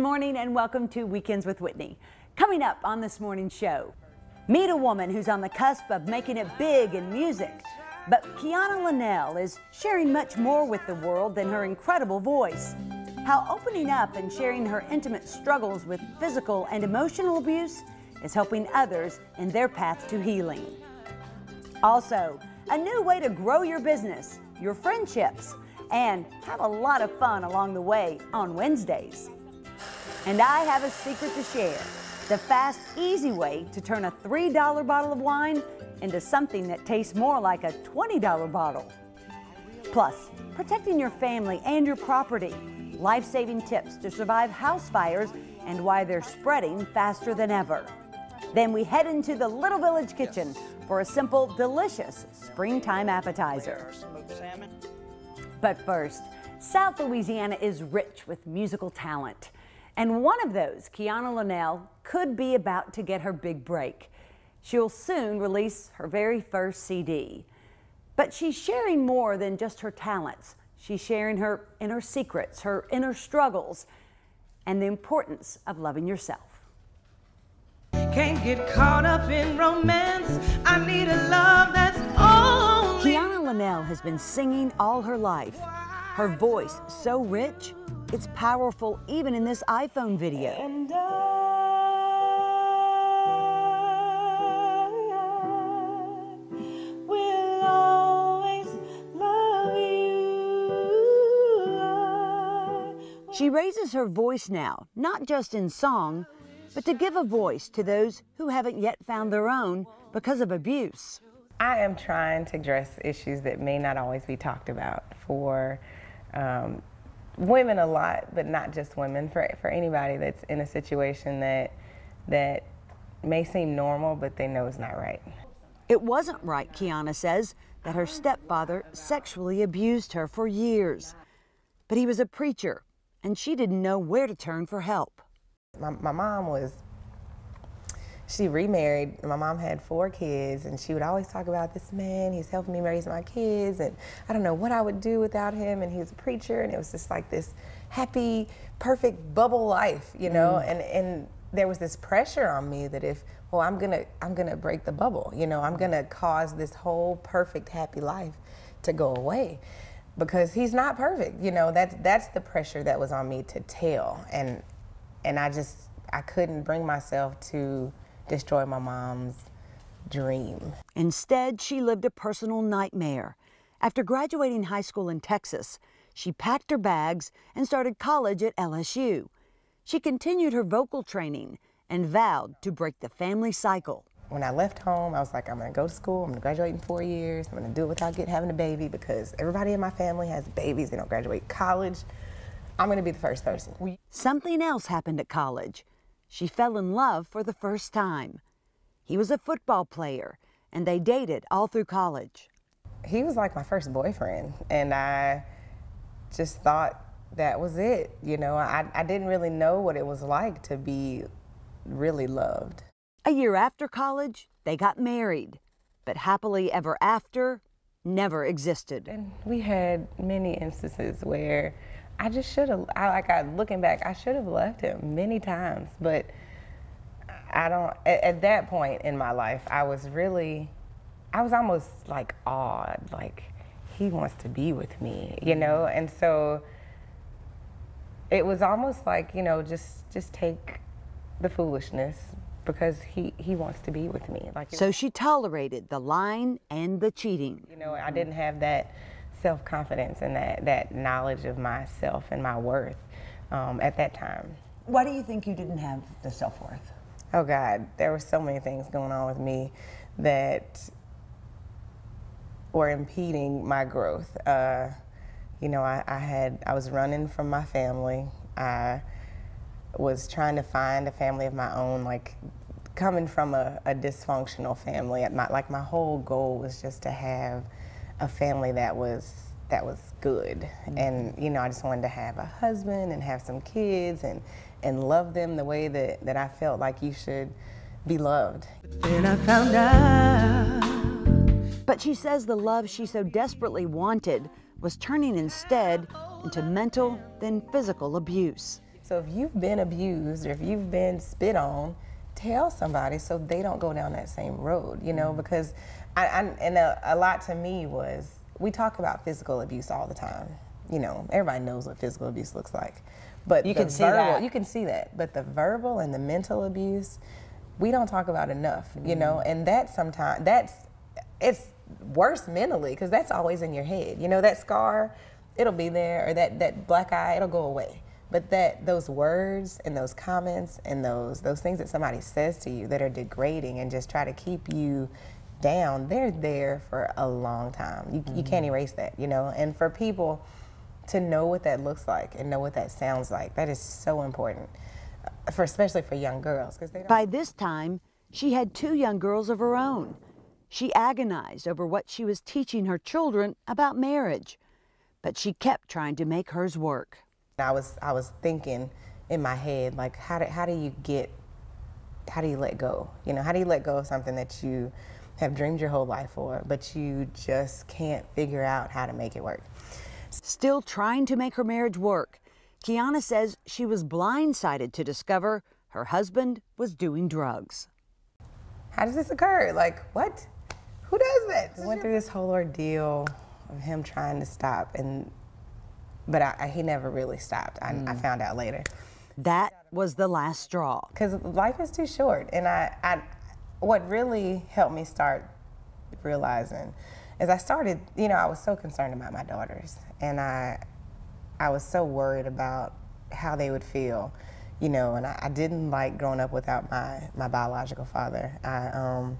morning and welcome to Weekends with Whitney. Coming up on this morning's show, meet a woman who's on the cusp of making it big in music. But Kiana Lenell is sharing much more with the world than her incredible voice. How opening up and sharing her intimate struggles with physical and emotional abuse is helping others in their path to healing. Also, a new way to grow your business, your friendships, and have a lot of fun along the way on Wednesdays. And I have a secret to share, the fast, easy way to turn a $3 bottle of wine into something that tastes more like a $20 bottle. Plus, protecting your family and your property, life-saving tips to survive house fires and why they're spreading faster than ever. Then we head into the Little Village kitchen for a simple, delicious springtime appetizer. But first, South Louisiana is rich with musical talent. And one of those, Kiana Lenell, could be about to get her big break. She'll soon release her very first CD. But she's sharing more than just her talents. She's sharing her inner secrets, her inner struggles, and the importance of loving yourself. Can't get caught up in romance. I need a love that's only. Kiana Lenell has been singing all her life. Her voice so rich, it's powerful even in this iPhone video. And will always love you. She raises her voice now, not just in song, but to give a voice to those who haven't yet found their own because of abuse. I am trying to address issues that may not always be talked about for women a lot, but not just women, for anybody that's in a situation that may seem normal, but they know is not right. It wasn't right, Kiana says, that her stepfather sexually abused her for years. But he was a preacher, and she didn't know where to turn for help. My mom she remarried. My mom had 4 kids, and she would always talk about this man, he's helping me raise my kids, and I don't know what I would do without him, and he was a preacher, and it was just like this happy, perfect bubble life, you know, and there was this pressure on me that I'm gonna break the bubble, you know, I'm gonna cause this whole perfect, happy life to go away, because he's not perfect, you know, that's the pressure that was on me to tell, and I couldn't bring myself to destroy my mom's dream. Instead, she lived a personal nightmare. After graduating high school in Texas, she packed her bags and started college at LSU. She continued her vocal training and vowed to break the family cycle. When I left home, I was like, I'm gonna go to school, I'm gonna graduate in 4 years, I'm gonna do it without having a baby, because everybody in my family has babies, they don't graduate college. I'm gonna be the first person. Something else happened at college. She fell in love for the first time. He was a football player, and they dated all through college. He was like my first boyfriend, and I just thought that was it. You know, I didn't really know what it was like to be really loved. A year after college, they got married, but happily ever after never existed. And we had many instances where I just should have, looking back, I should have left him many times, but at that point in my life, I was almost like awed, like he wants to be with me, you know? And so it was almost like, you know, just take the foolishness, because he wants to be with me. So she tolerated the lying and the cheating. You know, I didn't have that self-confidence and that knowledge of myself and my worth at that time. Why do you think you didn't have the self-worth? Oh God, there were so many things going on with me that were impeding my growth. You know, I was running from my family. I was trying to find a family of my own, like coming from a dysfunctional family. My whole goal was just to have a family that was good. And you know, I just wanted to have a husband and have some kids and love them the way that I felt like you should be loved. Then I found out. But she says the love she so desperately wanted was turning instead into mental, then physical abuse. So if you've been abused or if you've been spit on, tell somebody so they don't go down that same road, you know, because a lot to me was, we talk about physical abuse all the time. You know, everybody knows what physical abuse looks like. But you can see that. You can see that. But the verbal and the mental abuse, we don't talk about enough, you know, and that sometimes, it's worse mentally because that's always in your head. You know, that scar, it'll be there, or that black eye, it'll go away. But those words and those comments and those things that somebody says to you that are degrading and just try to keep you down, they're there for a long time. You can't erase that, you know? And for people to know what that looks like and know what that sounds like, that is so important, especially for young girls. By this time, she had 2 young girls of her own. She agonized over what she was teaching her children about marriage, but she kept trying to make hers work. I was thinking in my head, like, how do you let go? You know, how do you let go of something that you have dreamed your whole life for, but you just can't figure out how to make it work? Still trying to make her marriage work, Kiana says she was blindsided to discover her husband was doing drugs. How does this occur? Like, what? Who does that? I went through this whole ordeal of him trying to stop, but he never really stopped. I found out later. That was the last straw. Because life is too short, and what really helped me start realizing is I started, you know, I was so concerned about my daughters, and I was so worried about how they would feel, you know, and I didn't like growing up without my biological father. I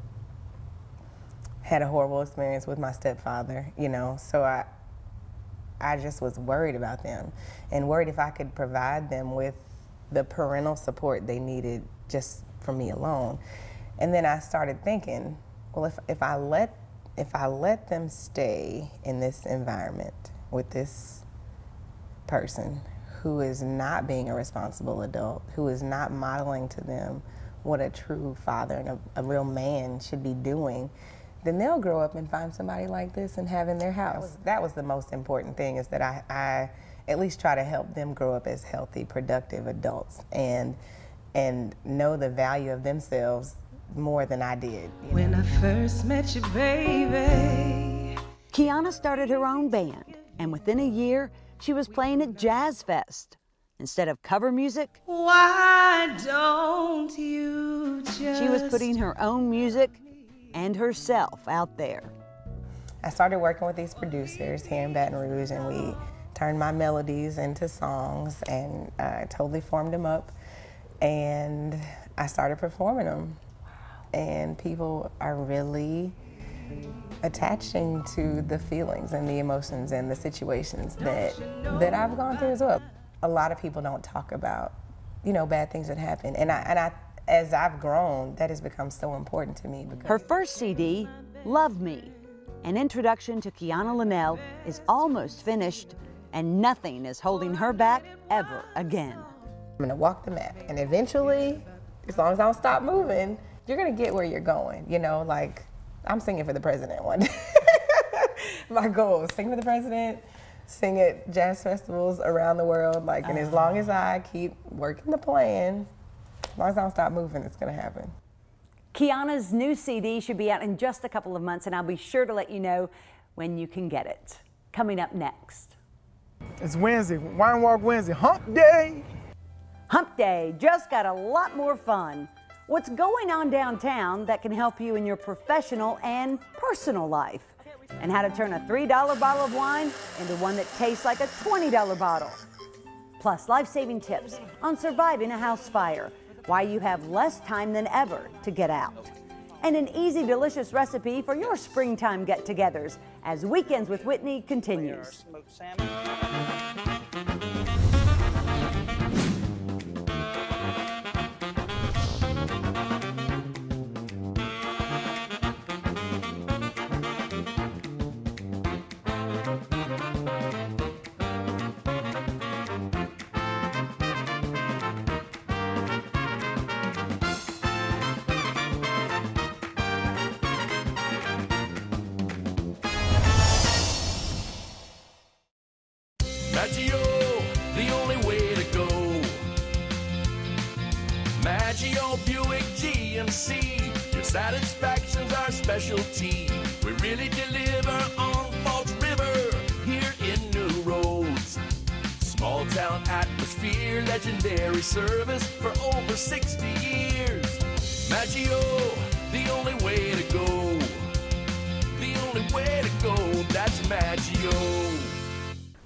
had a horrible experience with my stepfather, you know, so I just was worried about them and worried if I could provide them with the parental support they needed just from me alone. And then I started thinking, well, if I let them stay in this environment with this person who is not being a responsible adult, who is not modeling to them what a true father and a real man should be doing, then they'll grow up and find somebody like this and have in their house. That was the most important thing, is that I at least try to help them grow up as healthy, productive adults and know the value of themselves more than I did. When I first met you, baby. Kiana started her own band, and within a year, she was playing at Jazz Fest. Instead of cover music, Why don't you just... she was putting her own music and herself out there. I started working with these producers here in Baton Rouge, and we turned my melodies into songs and totally formed them up, and I started performing them. And people are really attaching to the feelings and the emotions and the situations that I've gone through as well. A lot of people don't talk about, you know, bad things that happen, and I as I've grown, that has become so important to me. Her first CD, Love Me, an introduction to Kiana Lenell, is almost finished, and nothing is holding her back ever again. I'm gonna walk the map, and eventually, as long as I don't stop moving, you're gonna get where you're going. You know, like, I'm singing for the president one day. My goal is sing for the president, sing at jazz festivals around the world, like, and as long as I keep working the plan, as long as I don't stop moving, it's gonna happen. Kiana's new CD should be out in just a couple of months, and I'll be sure to let you know when you can get it. Coming up next. It's Wednesday, Wine Walk Wednesday, Hump Day. Hump Day just got a lot more fun. What's going on downtown that can help you in your professional and personal life, and how to turn a $3 bottle of wine into one that tastes like a $20 bottle. Plus, life-saving tips on surviving a house fire, why you have less time than ever to get out, and an easy, delicious recipe for your springtime get-togethers as Weekends with Whitney continues. Maggio Buick GMC, your satisfaction's our specialty. We really deliver on Falls River, here in New Roads. Small town atmosphere, legendary service for over 60 years. Maggio, the only way to go. The only way to go, that's Maggio.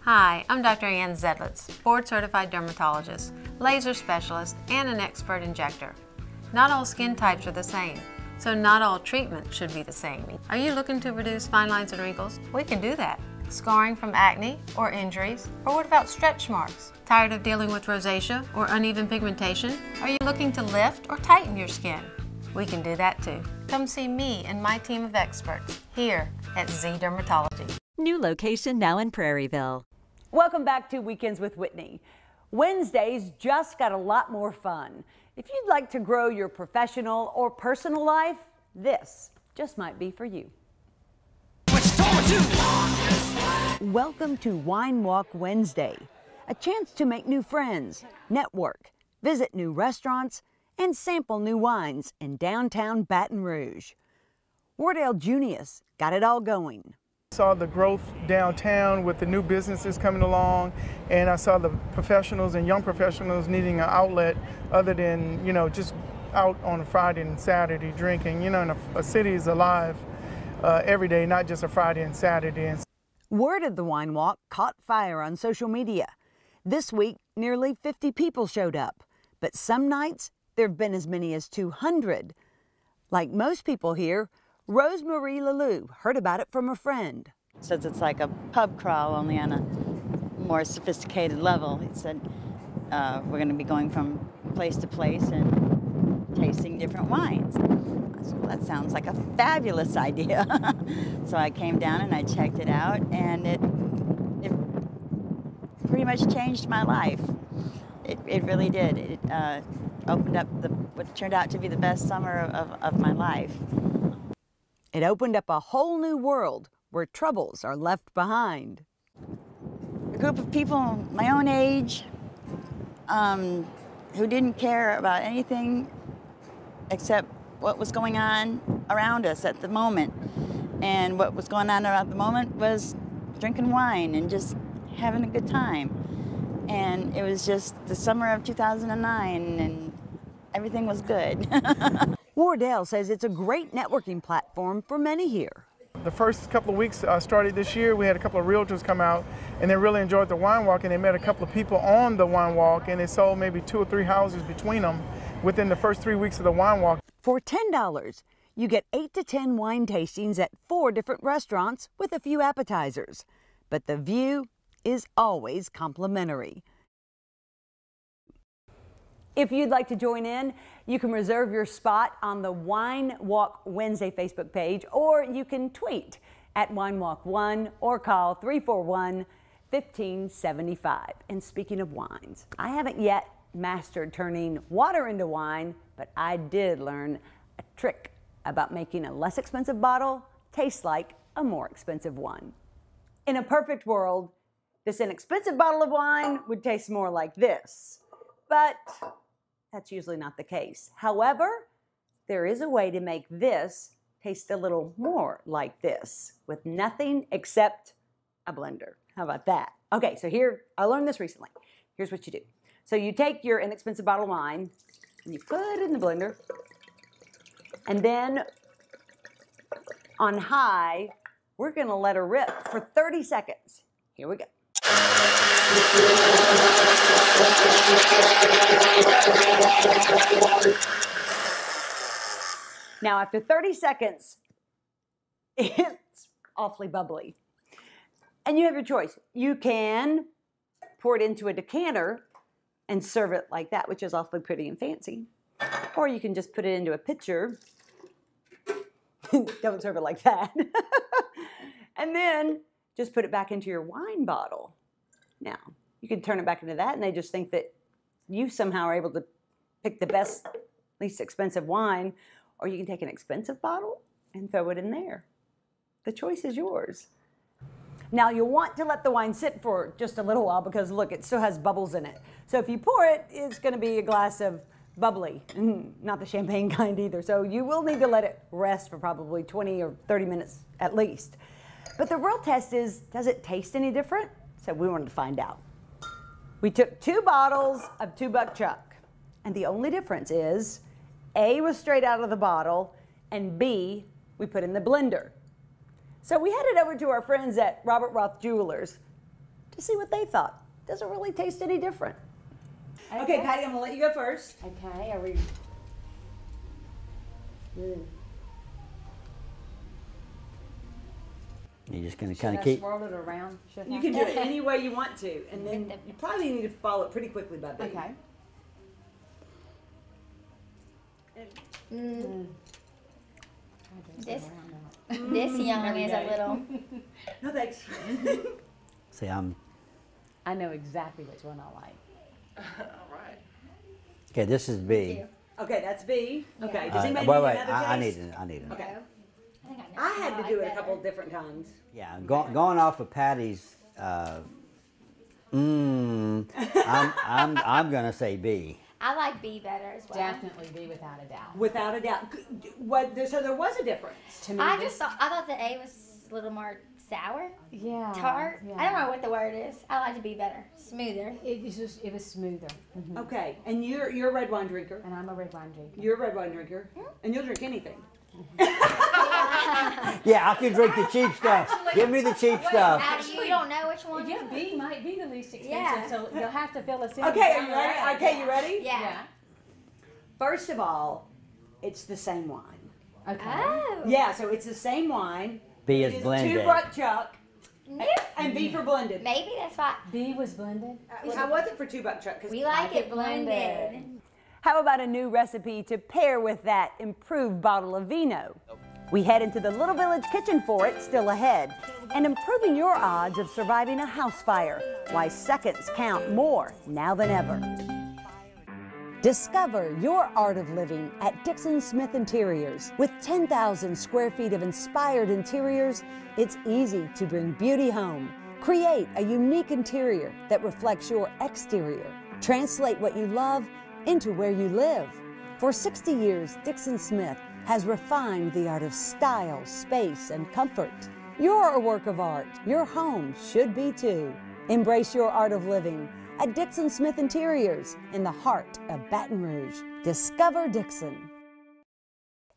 Hi, I'm Dr. Ann Zedlitz, board-certified dermatologist, laser specialist, and an expert injector. Not all skin types are the same, so not all treatment should be the same. Are you looking to reduce fine lines and wrinkles? We can do that. Scarring from acne or injuries? Or what about stretch marks? Tired of dealing with rosacea or uneven pigmentation? Are you looking to lift or tighten your skin? We can do that too. Come see me and my team of experts here at Z Dermatology. New location now in Prairieville. Welcome back to Weekends with Whitney. Wednesdays just got a lot more fun. If you'd like to grow your professional or personal life, this just might be for you. Welcome to Wine Walk Wednesday, a chance to make new friends, network, visit new restaurants, and sample new wines in downtown Baton Rouge. Wardell Junius got it all going. Saw the growth downtown with the new businesses coming along, and I saw the professionals and young professionals needing an outlet other than, just out on a Friday and Saturday drinking. And a city is alive every day, not just a Friday and Saturday. Word of the Wine Walk caught fire on social media. This week, nearly 50 people showed up, but some nights there have been as many as 200. Like most people here, Rosemarie Lalou heard about it from a friend. Says it's like a pub crawl, only on a more sophisticated level. He said we're going to be going from place to place and tasting different wines. So that sounds like a fabulous idea. So I came down and I checked it out, and it pretty much changed my life. It really did. It opened up what turned out to be the best summer of my life. It opened up a whole new world where troubles are left behind. A group of people my own age who didn't care about anything except what was going on around us at the moment. And what was going on around the moment was drinking wine and just having a good time. And it was just the summer of 2009, and everything was good. Wardell says it's a great networking platform for many here. The first couple of weeks started this year, we had a couple of realtors come out, and they really enjoyed the wine walk, and they met a couple of people on the wine walk, and they sold maybe 2 or 3 houses between them within the first 3 weeks of the wine walk. For $10, you get 8 to 10 wine tastings at 4 different restaurants with a few appetizers. But the view is always complimentary. If you'd like to join in, you can reserve your spot on the Wine Walk Wednesday Facebook page, or you can tweet at WineWalk1 or call 341-1575. And speaking of wines, I haven't yet mastered turning water into wine, but I did learn a trick about making a less expensive bottle taste like a more expensive one. In a perfect world, this inexpensive bottle of wine would taste more like this, but that's usually not the case. However, there is a way to make this taste a little more like this with nothing except a blender. How about that? Okay, so here, I learned this recently. Here's what you do. So you take your inexpensive bottle of wine and you put it in the blender, and then on high, we're gonna let her rip for 30 seconds. Here we go. Now, after 30 seconds, it's awfully bubbly. And you have your choice. You can pour it into a decanter and serve it like that, which is awfully pretty and fancy. Or you can just put it into a pitcher. Don't serve it like that. And then just put it back into your wine bottle. Now, you can turn it back into that, and they just think that you somehow are able to pick the best, least expensive wine, or you can take an expensive bottle and throw it in there. The choice is yours. Now, you'll want to let the wine sit for just a little while because, look, it still has bubbles in it. So if you pour it, it's going to be a glass of bubbly, not the champagne kind either. So you will need to let it rest for probably 20 or 30 minutes at least. But the real test is, does it taste any different? So we wanted to find out. We took 2 bottles of 2 Buck Chuck, and the only difference is A was straight out of the bottle, and B we put in the blender. So we headed over to our friends at Robert Roth Jewelers to see what they thought. Does it really taste any different? Okay, Patty, I'm gonna let you go first. Okay, are we? You're just gonna kind of keep. Swirl it around. You can do it any way you want to, and then you probably need to follow it pretty quickly by baby. Okay. This young is a little. No thanks. See, I know exactly which one I like. All right. okay. This is B. Okay, that's B. Okay. Does anybody wait, need wait. another I taste? need it. Okay. I had to do it a couple of different times. Yeah, going off of Patty's. I'm gonna say B. I like B better as well. Definitely B without a doubt. Without a doubt. So there was a difference. To me, I thought the A was a little more sour. Yeah. Tart. Yeah. I don't know what the word is. I like to be better, smoother. It was smoother. Mm-hmm. Okay, and you're a red wine drinker. And I'm a red wine drinker. You're a red wine drinker, and you'll drink anything. Yeah, I can drink the cheap stuff. Give me the cheap stuff. You don't know which one. Yeah, B might be the least expensive, Yeah. so you'll have to fill us in. Okay, are you ready? Okay, you ready? Yeah. First of all, it's the same wine. Okay. Oh. Yeah, so it's the same wine. B It is blended. 2 Buck Chuck, Nope. and B for blended. Maybe that's why B was blended. I wasn't for 2 Buck Chuck. we like it blended. How about a new recipe to pair with that improved bottle of vino? We head into the Little Village kitchen for it, still ahead, and improving your odds of surviving a house fire. Why seconds count more now than ever. Discover your art of living at Dixon Smith Interiors. With 10,000 square feet of inspired interiors, it's easy to bring beauty home. Create a unique interior that reflects your exterior. Translate what you love into where you live. For 60 years, Dixon Smith has refined the art of style, space, and comfort. You're a work of art. Your home should be too. Embrace your art of living at Dixon Smith Interiors in the heart of Baton Rouge. Discover Dixon.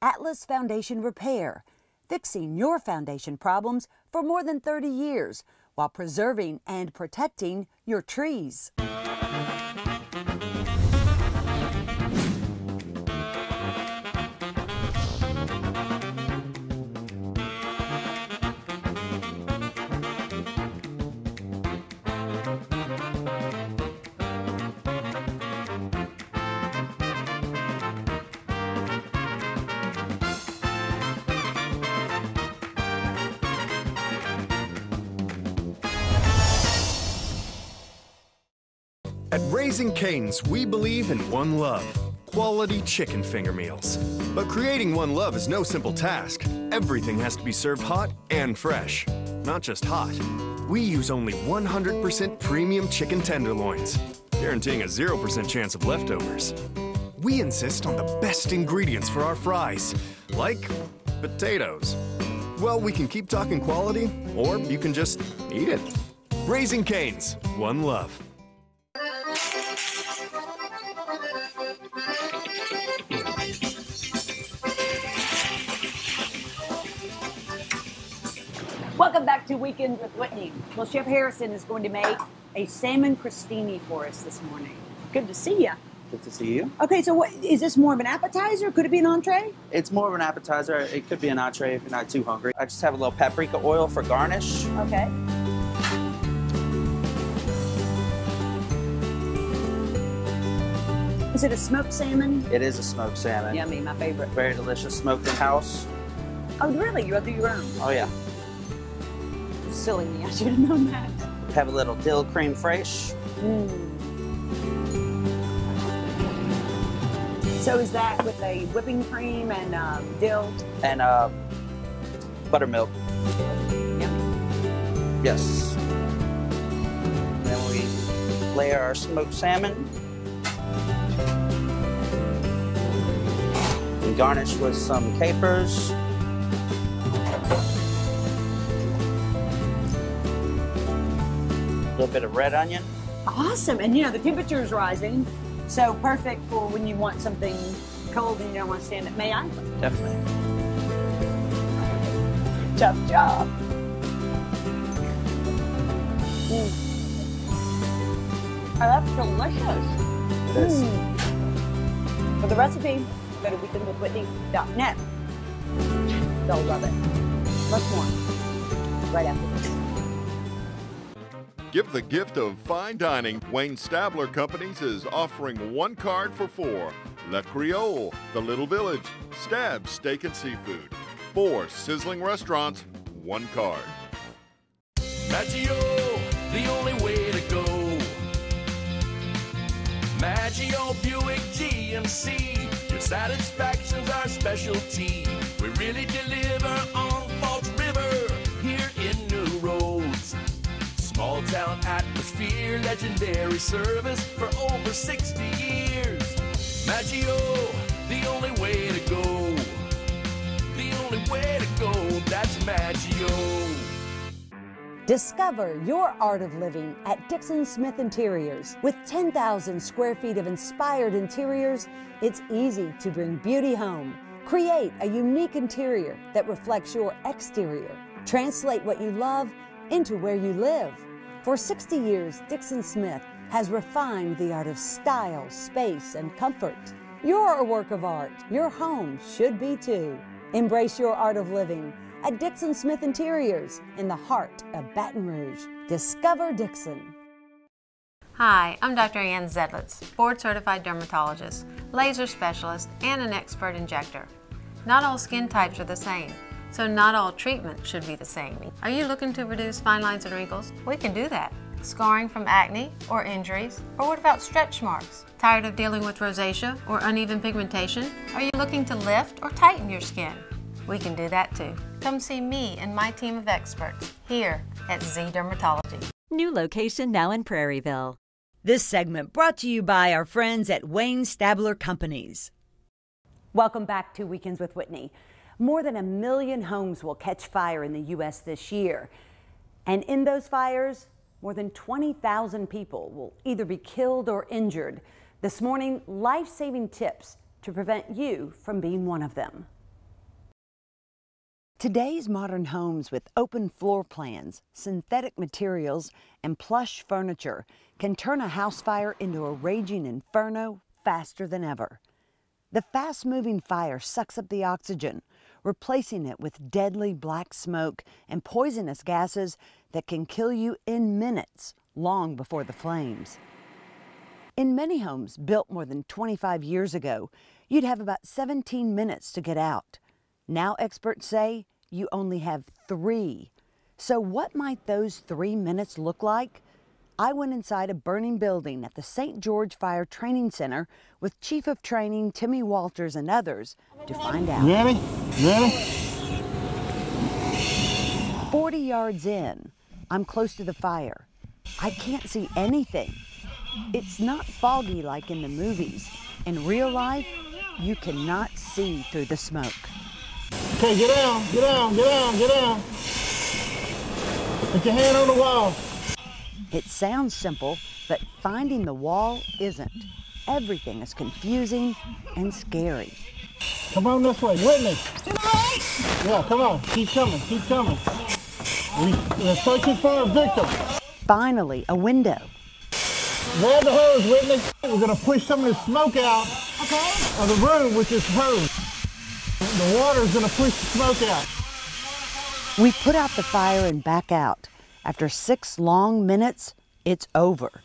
Atlas Foundation Repair, fixing your foundation problems for more than 30 years while preserving and protecting your trees. At Raising Cane's, we believe in one love, quality chicken finger meals. But creating one love is no simple task. Everything has to be served hot and fresh. Not just hot. We use only 100% premium chicken tenderloins, guaranteeing a 0% chance of leftovers. We insist on the best ingredients for our fries, like potatoes. Well, we can keep talking quality, or you can just eat it. Raising Cane's, one love. Welcome back to Weekends with Whitney. Well, Chef Harrison is going to make a salmon crostini for us this morning. Good to see you. Good to see you. Okay, so what is this more of an appetizer? Could it be an entree? It's more of an appetizer. It could be an entree if you're not too hungry. I just have a little paprika oil for garnish. Okay. Is it a smoked salmon? It is a smoked salmon. Yummy, my favorite. Very delicious, smoked in-house. Oh, really? You do your own? Oh, yeah. Silly me, I should have known that. Have a little dill creme fraiche. So is that with a whipping cream and dill? And buttermilk. Yummy. Yes. Then we layer our smoked salmon. garnish with some capers. A little bit of red onion. Awesome. And you know, the temperature is rising, so perfect for when you want something cold and you don't want to stand it. May I? Definitely. Chop, chop. Oh, that's delicious. It is. For the recipe, go to weekendswithwhitney.net. They'll love it. Much more right after this. Give the gift of fine dining. Wayne Stabler Companies is offering 1 card for 4. Le Creole, The Little Village, Stab Steak and Seafood. 4 sizzling restaurants, 1 card. Maggio, the only way to go. Maggio Buick GMC, your satisfaction's our specialty. We really deliver on Falls River, here in New Roads. Small town atmosphere, legendary service for over 60 years. Maggio, the only way to go. The only way to go, that's Maggio. Discover your art of living at Dixon Smith Interiors. With 10,000 square feet of inspired interiors, it's easy to bring beauty home. Create a unique interior that reflects your exterior. Translate what you love into where you live. For 60 years, Dixon Smith has refined the art of style, space, and comfort. You're a work of art. Your home should be too. Embrace your art of living at Dixon Smith Interiors in the heart of Baton Rouge. Discover Dixon. Hi, I'm Dr. Ann Zedlitz, board-certified dermatologist, laser specialist, and an expert injector. Not all skin types are the same, so not all treatment should be the same. Are you looking to reduce fine lines and wrinkles? We can do that. Scarring from acne or injuries, or what about stretch marks? Tired of dealing with rosacea or uneven pigmentation? Are you looking to lift or tighten your skin? We can do that too. Come see me and my team of experts here at Z Dermatology. New location now in Prairieville. This segment brought to you by our friends at Wayne Stabler Companies. Welcome back to Weekends with Whitney. More than 1 million homes will catch fire in the U.S. this year. And in those fires, more than 20,000 people will either be killed or injured. This morning, life-saving tips to prevent you from being one of them. Today's modern homes with open floor plans, synthetic materials, and plush furniture can turn a house fire into a raging inferno faster than ever. The fast-moving fire sucks up the oxygen, replacing it with deadly black smoke and poisonous gases that can kill you in minutes, long before the flames. In many homes built more than 25 years ago, you'd have about 17 minutes to get out. Now experts say you only have 3. So what might those 3 minutes look like? I went inside a burning building at the St. George Fire Training Center with Chief of Training Timmy Walters and others to find out. Ready? Ready? 40 yards in, I'm close to the fire. I can't see anything. It's not foggy like in the movies. In real life, you cannot see through the smoke. Okay, get down, get down, get down, get down. Put your hand on the wall. It sounds simple, but finding the wall isn't. Everything is confusing and scary. Come on this way, Whitney. Yeah, come on, keep coming, keep coming. We're searching for a victim. Finally, a window. Grab the hose, Whitney. We're gonna push some of the smoke out of the room with this hose. The water's gonna push the smoke out. We put out the fire and back out. After 6 long minutes, it's over,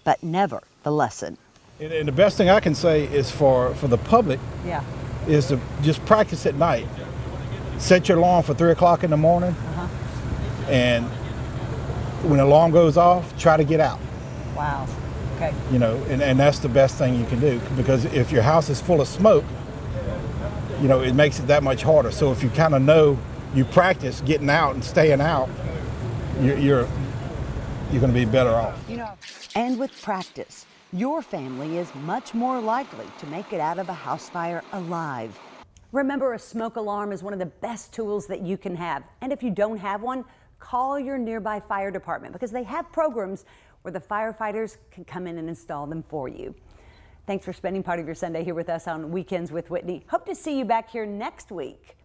but never the lesson. And the best thing I can say is for the public is to just practice at night. Set your alarm for 3 o'clock in the morning, and when the alarm goes off, try to get out. Wow, okay. You know, and that's the best thing you can do, because if your house is full of smoke, you know, it makes it that much harder. So if you kind of know, you practice getting out and staying out, you're going to be better off. You know, and with practice, your family is much more likely to make it out of a house fire alive. Remember, a smoke alarm is one of the best tools that you can have. And if you don't have one, call your nearby fire department because they have programs where the firefighters can come in and install them for you. Thanks for spending part of your Sunday here with us on Weekends with Whitney. Hope to see you back here next week,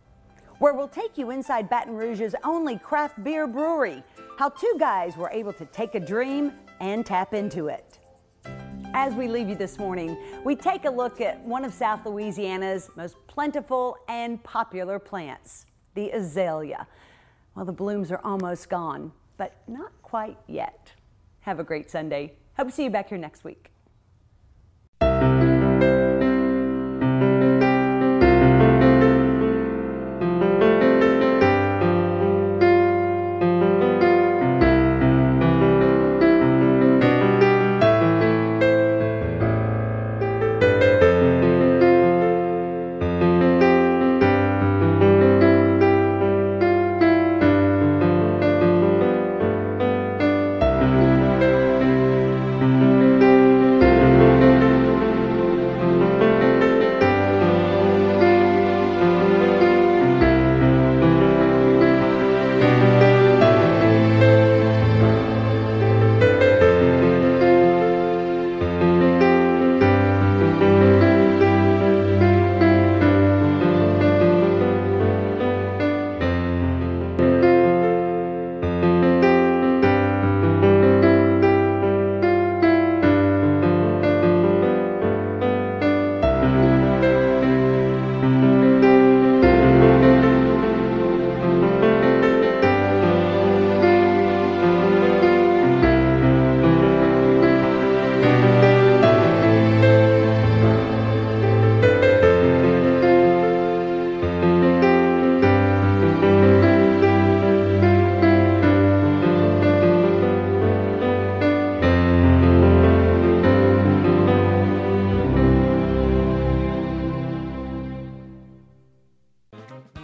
where we'll take you inside Baton Rouge's only craft beer brewery, how two guys were able to take a dream and tap into it. As we leave you this morning, we take a look at one of South Louisiana's most plentiful and popular plants, the azalea. Well, the blooms are almost gone, but not quite yet. Have a great Sunday. Hope to see you back here next week.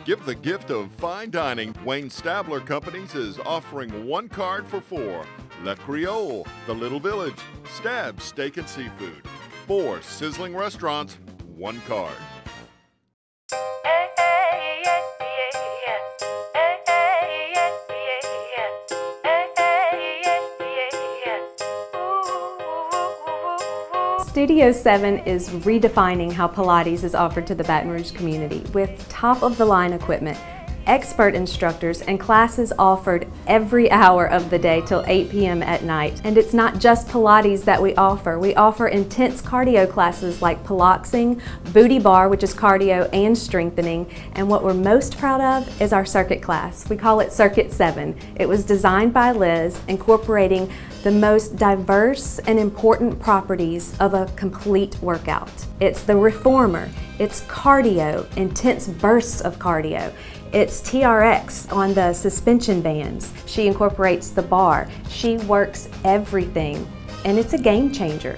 Give the gift of fine dining. Wayne Stabler Companies is offering one card for four. Le Creole, The Little Village, Stab Steak and Seafood. 4 sizzling restaurants, one card. Studio 7 is redefining how Pilates is offered to the Baton Rouge community with top-of-the-line equipment, expert instructors, and classes offered every hour of the day till 8 p.m. at night. And it's not just Pilates that we offer. We offer intense cardio classes like piloxing, booty bar, which is cardio and strengthening, and what we're most proud of is our circuit class. We call it Circuit 7. It was designed by Liz, incorporating the most diverse and important properties of a complete workout. It's the reformer, it's cardio, intense bursts of cardio. It's TRX on the suspension bands. She incorporates the bar. She works everything, and it's a game changer.